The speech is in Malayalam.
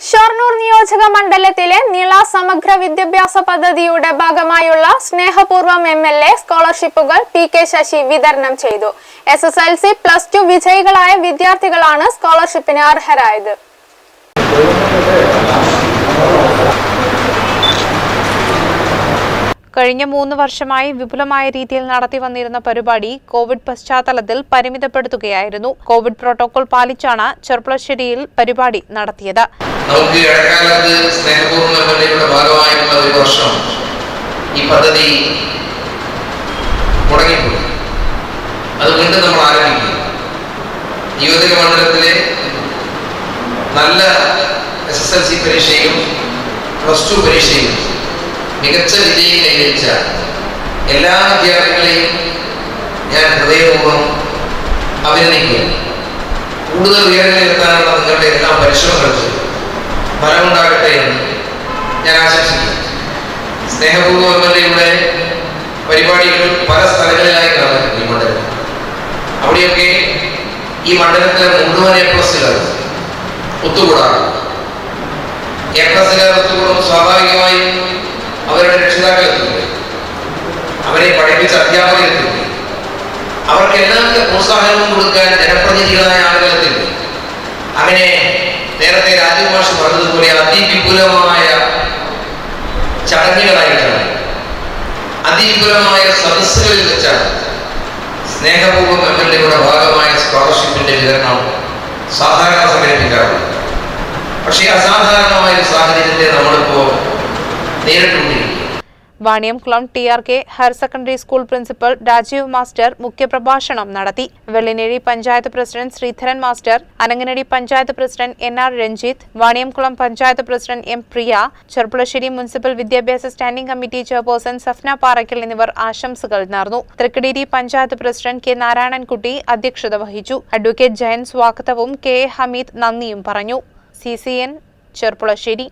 ഷൊർണൂർ നിയോജക മണ്ഡലത്തിലെ നിള സമഗ്ര വിദ്യാഭ്യാസ പദ്ധതിയുടെ ഭാഗമായുള്ള സ്നേഹപൂർവം MLA സ്കോളർഷിപ്പുകൾ PK ശശി വിതരണം ചെയ്തു. SSLC +2 വിജയികളായ വിദ്യാർത്ഥികളാണ് സ്കോളർഷിപ്പിന് അർഹരായത്. കഴിഞ്ഞ 3 വർഷമായി വിപുലമായ രീതിയിൽ നടത്തി വന്നിരുന്ന പരിപാടി കോവിഡ് പശ്ചാത്തലത്തിൽ പരിമിതപ്പെടുത്തുകയായിരുന്നു. കോവിഡ് പ്രോട്ടോകോൾ പാലിച്ചാണ് ചെർപ്പുളശ്ശേരിയിൽ പരിപാടി നടത്തിയത്. നമുക്ക് ഇടക്കാലത്ത് സ്നേഹപൂർവ്വം MLAയുടെ ഭാഗമായിട്ടുള്ള ഒരു വർഷം ഈ പദ്ധതി മുടങ്ങിപ്പോയി. അത് വീണ്ടും നമ്മൾ ആരംഭിക്കും. നിയോജക മണ്ഡലത്തിലെ നല്ല SSLC പരീക്ഷയും +2 പരീക്ഷയും മികച്ച വിജയം കൈവരിച്ച എല്ലാ വിദ്യാർത്ഥികളെയും ഞാൻ ഹൃദയപൂർവ്വം അഭിനന്ദിക്കുന്നു. കൂടുതൽ ഉയരങ്ങളിലെത്താനുള്ള നിങ്ങളുടെ എല്ലാ പരിശ്രമങ്ങൾക്ക് ഫലമുണ്ടാകട്ടെ എന്ന് ഞാൻ ആശംസിക്കുന്നു. സ്നേഹപൂർവ്വം MLAയുടെ പരിപാടികൾ പല സ്ഥലങ്ങളിലായി നടന്നിട്ടുണ്ട് ഈ മണ്ഡലത്തിൽ. അവിടെയൊക്കെ ഈ മണ്ഡലത്തിലെ മുഴുവൻ A+കാർ ഒത്തുകൂടാറുണ്ട്. A+കാർ ഒത്തുകൂടും സ്വാഭാവികമായും അവരുടെ രക്ഷിതാക്കൾ എത്തുന്നത്, അവരെ പഠിപ്പിച്ച അധ്യാപകർ എത്തുന്നത്, അവർക്ക് എല്ലാവർക്കും പ്രോത്സാഹനവും കൊടുക്കാൻ ജനപ്രതിനിധികളായ ആളുകളെത്തുന്നത്. അങ്ങനെ നേരത്തെ രാജീവ് മാഷ് പറഞ്ഞതുപോലെ അതിവിപുലമായ ചടങ്ങുകളായിട്ടാണ്, അതിവിപുലമായ സദസ്സുകളിൽ വെച്ചാണ് സ്നേഹപൂർവ്വം MLAയുടെ ഭാഗമായ സ്കോളർഷിപ്പിന്റെ വിതരണം സാധാരണ സംഘടിപ്പിക്കാറുണ്ട്. പക്ഷേ അസാധാരണമായ ഒരു സാഹചര്യത്തെ നമ്മളിപ്പോ നേരിട്ടുകൊണ്ടിരിക്കും. Vaniyamkulam TRK higher secondary school principal Rajeev master മുഖ്യപ്രഭാഷണം നടത്തി. Vellinezhi panchayat president Sreedharan master, Ananganadi panchayat president NR Ranjith, Vaniyamkulam panchayat president M Priya, Cherpulassery municipal വിദ്യാഭ്യാസ standing committee chairperson Safna Parakkal എന്നിവർ ആശംസകൾ നേർന്നു. തൃക്കടീരി പഞ്ചായത്ത് പ്രസിഡന്റ് K നാരായണൻകുട്ടി അധ്യക്ഷത വഹിച്ചു. അഡ്വക്കേറ്റ് ജയൻ സ്വാഗതവും KA ഹമീദ് നന്ദിയും പറഞ്ഞു. CCN ചെർപ്പുളശ്ശേരി.